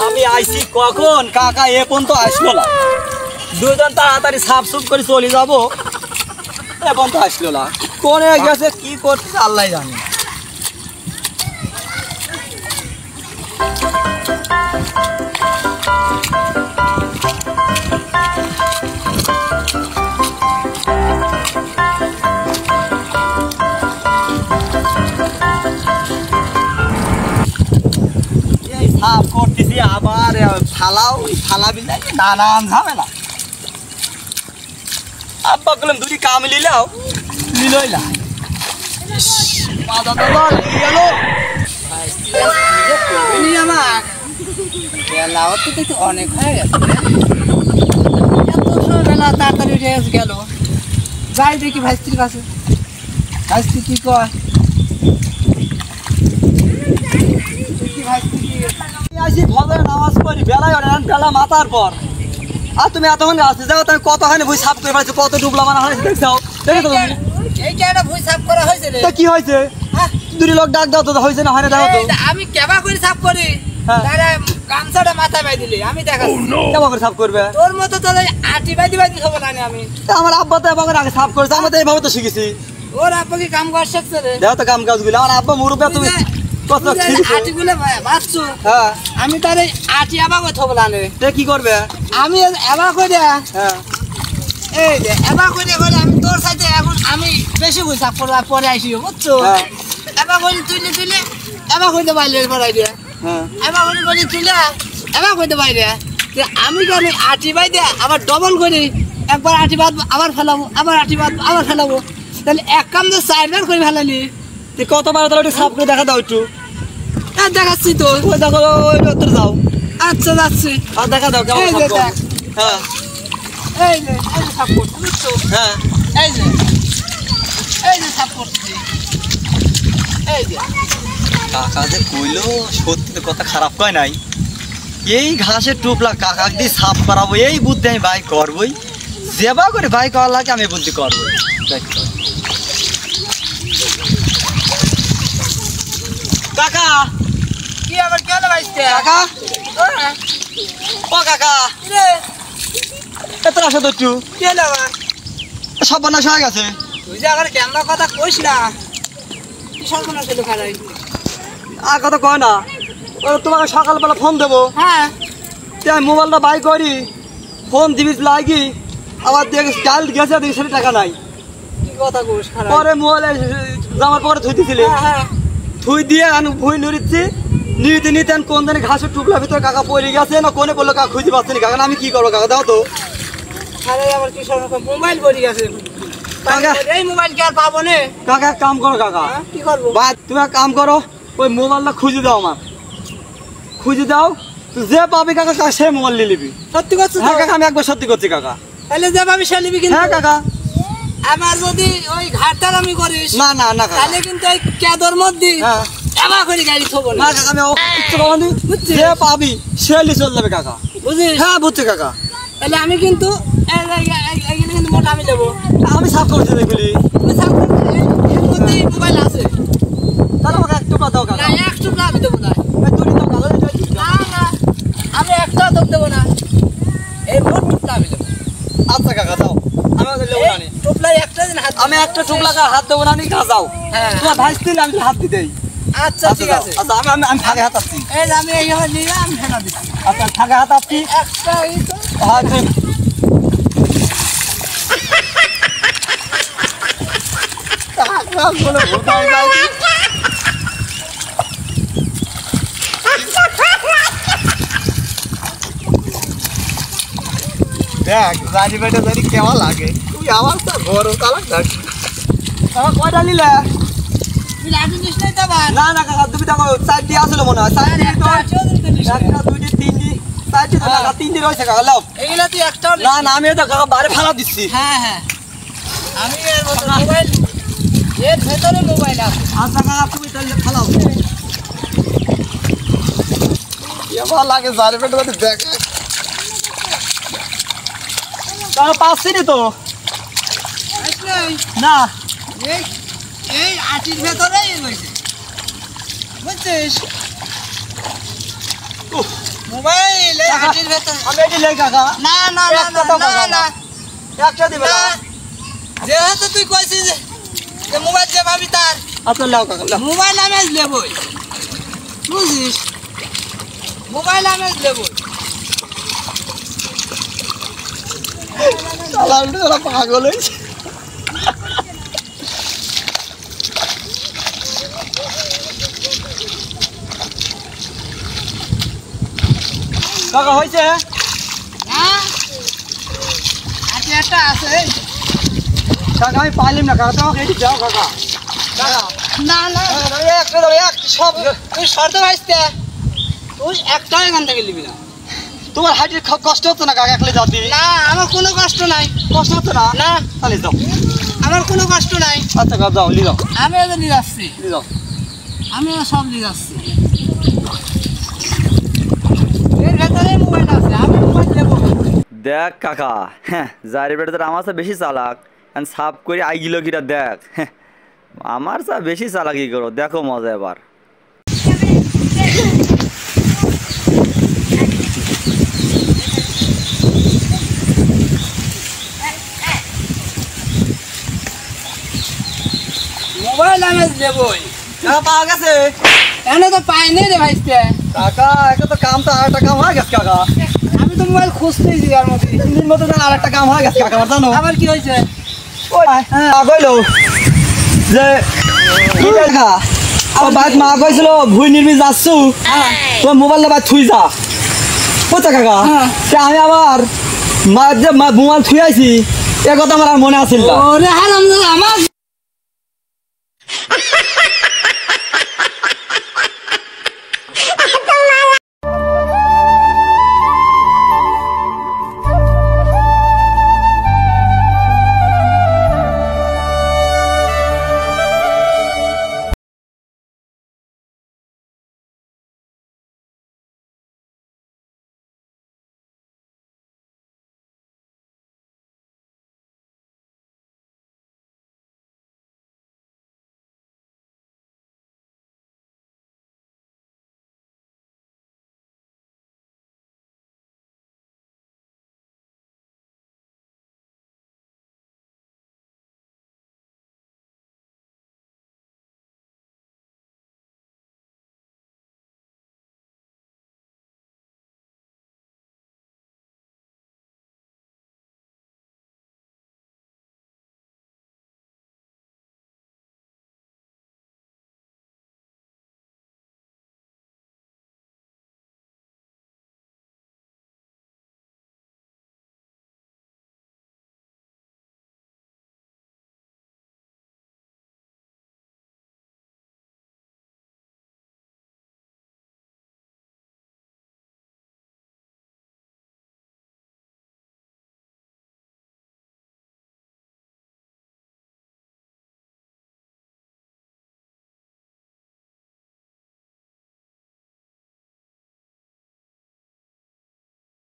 আমি আইছি কখন, কাকা এ পর্যন্ত আসলো না। দুজন তাড়াতাড়ি সাফ সুফ করে চলে যাবো, এ পর্যন্ত আসলো না। কোনে গেছে, কি করছে আল্লাহ জানে। সাফ করতেছি আবার ফালা বিলাই নানান ঝামেলা। আব্বা বললাম দুটি কাম লিলাও, লিলই না। অনেক হয়ে গেছে, তাড়াতাড়ি গেল। যাই দেখি ভাইস্ত্রীর কাছে, ভাইস্ত্রী কি কয়। নামাজ পড়ি বেলায় বেলা মাতার পর, আর তুমি এতক্ষণ আসতে যাও, তুমি কত হয় বই সাফ করে পাচ্ছ, কত ডুবলা মানা হয়েছে দেখছো। কি হয়েছে? দুটি লোক ডাক দাও তো, হয়েছে না হয় না? দেখো তো আমি কেবা করে সাফ করি, গামছাটা মাথায় বাই দিলি আমি দেখাচ্ছি কেমন করে সাফ করবে। তোর মতো তো আটি বাইদি বাইদি খাবো না আমি। আমার আব্বা তো এবার আগে সাফ করেছে, আমরা তো এইভাবে তো শিখেছি। ওর আব্বা কি কাম করা শিখছে রে? দেখো তো কাম কাজগুলো, আমার আব্বা মুরুব্বা তুমি আটিগুলো বাঁচছো, আমি তার আটি আবা করে থবো না। কি করবে? আমি এবা করে এই যে এবা করে বলে আমি তোর সাথে এখন আমি বেশি বই সাফ করবো, পরে আসি বুঝছো। এবা করে তুলে তুলে এবা করে বাইরে পড়াই দিয়ে, এবা করে করে তুলে এবা করে বাইরে। আমি কেন আটি বাই দিয়ে আবার ডবল করি, একবার আটি বাদ আবার ফেলাবো, আবার আটি বাদ আবার ফেলাবো, তাহলে এক কাম তো 4বার করে ফেলালি। কতবার তাহলে সাফ করে দেখা দাও একটু। দেখাচ্ছি তো, দেখো উত্তর যাও। আচ্ছা যাচ্ছি, আর দেখা দাও কেমন। এই যে সাফ করছি বুঝছো। এই যে সাফ করছি, এই যে কাকা যে কইলো সত্যি কথা খারাপ কয় নাই। এই ঘাসের টুপলা কাকা দিয়ে সাফ করাবো, এই বুদ্ধি আমি বাই করবোই। যেবা করে বাই করা লাগে আমি বুদ্ধি করবো। কাকা কি আবার কি হলো ভাইস্তে? কাকা ও কাকা এত আসো তো একটু। কি হলো আবার? সব বান্না হয়ে গেছে। তুই যে আবার ক্যামেরা কথা কইস না, কি সর্বনাশ হলো খারাই। আর কথা কয় না, তোমাকে সকালবেলা ফোন দেবো। মোবাইলটা বাই করি, ফোন দিবি লাগি, আবার দেখি চাল গেছে, দেখি সেটা টাকা নাই। কি কথা কইস খারাই? পরে মোবাইলে জামার পরে থুই দিছিলে, থুই দিয়ে আমি ভুই নড়িচ্ছি, নিতে নিতে কোন দিনে ঘাসের টুকলা ভিতরে কাকা পড়ে গেছে না কোনে পড়লো, কাকা খুঁজে পাচ্ছি না। কাকা আমি কি করবো কাকা, দাও তো। আবার কি মোবাইল পড়ে গেছে, এই মোবাইল কি আর পাবো না? কাকা এক কাম করো কাকা, কি করবো? তুমি এক কাম করো, ওই মোবাইলটা খুঁজে দাও, আমার খুঁজে দাও। তুই যে পাবি কাকা সে মোবাইল নিয়ে নিবি। সত্যি করছো? হ্যাঁ কাকা আমি একবার সত্যি করছি কাকা। তাহলে যে পাবি সে নিবি কিন্তু। হ্যাঁ কাকা। আমার যদি ওই ঘাটটার আমি করিস না না না তাহলে কিন্তু ওই কেদর মধ্যে এবার করে গাড়ি থবো না। কাকা আমি যে পাবি সে নিয়ে চলে যাবে কাকা, বুঝিস? হ্যাঁ বুঝছি কাকা। তাহলে আমি কিন্তু কিন্তু মোটা আমি দেবো, আমি সাফ করছি দেখলি। মোবাইল আছে তাহলে আমাকে এক টুকরা দাও কাকা। এক টুকরা আমি দেবো না, আমি একটা দেবো না, এই মোট টুকরা আমি দেবো। আচ্ছা কাকা দাও, আমি একটা টুকলা হাত দেবো না, যাও তোমার ভাই দিলে আমি হাত দিতেই। আচ্ছা ঠিক আছে, আচ্ছা আমি ফাঁকে হাত আসছি। আমি এইভাবে নিয়ে আমি ফেলা দিচ্ছি। আচ্ছা ফাঁকে হাত আসছি একটা দেখ জানি বেটা জানি কেমন লাগে। তুই আমার তো বড় তালাক দেখ কয়টা নিলে? না না কাকা তুমি দেখো 4টি আসলে মনে হয় 4টি একটা 2টি 3টি 4টি তো কাকা 3টি রয়েছে কাকা লাও। এগুলা তুই একটা না না আমি এটা কাকা বাইরে ফেলা দিচ্ছি। হ্যাঁ আমি এর মধ্যে মোবাইল এর ভেতরে মোবাইল আছে। আচ্ছা কাকা তুমি তাহলে ফেলাও। কেমন লাগে জানি বেটা জানি দেখ কাকা পাচ্ছি নি তো না এই আটির ভেতরেই রয়েছে। বুঝছিস মোবাইল এই হাঁটির ভেতর আমি এটি লাই কাকা না না না একটা না দাও না কাকা। না একটা দিবে না যেহেতু তুই কইছিস যে মোবাইল যে ভাবি তার আচ্ছা লাও কাকা লাও মোবাইল আমি আজ লেবই বুঝিস মোবাইল আমি আজ লেবই শালা ওটা পাগল হয়েছে কাকা হয়েছে না আজকে একটা আছে কাকা আমি পাইলাম না কাকা তোমাকে এটি দাও কাকা কাকা না না একটা দাও এক সব তুই শর্ত ভাইতে তুই একটাও এখান থেকে নিবি না তোমার হাইটের কষ্ট হতো না কাকা একলে যাও দিবি না আমার কোনো কষ্ট নাই কষ্ট হতো না না তাহলে যাও আমার কোনো কষ্ট নাই আচ্ছা কাকা যাও লি যাও আমি ওদের নিয়ে যাচ্ছি লি যাও আমি সব নিয়ে যাচ্ছি এর ভেতরে মোবাইল আছে আমি মোবাইল দেবো দেখ কাকা হ্যাঁ যার বেটা তোর আমার বেশি চালাক সাফ করে আই গিলো কিটা দেখ হ্যাঁ আমার চা বেশি চালাকি করো দেখো মজা এবার মোবাইল আমি দেবই কাকা পাওয়া গেছে এনে তো পাইনি রে ভাইতে কাকা একটা তো কাম তো আর একটা কাম হয়ে গেছে কাকা আমি তো মোবাইল খুঁজতেছি আর মধ্যে 3 দিন মতো আর একটা কাম হয়ে গেছে কাকা আমার জানো আবার কি হয়েছে ওই কইলো যে কি কাকা আমার বাদ মা কইছিল ভুই নির্মি যাচ্ছু তোমার মোবাইলটা বাদ থুই যা বুঝছো কাকা হ্যাঁ। সে আমি আবার মা যে মোবাইল থুই আইছি এ কথা আমার আর মনে আছিল না ওরে হারাম আমার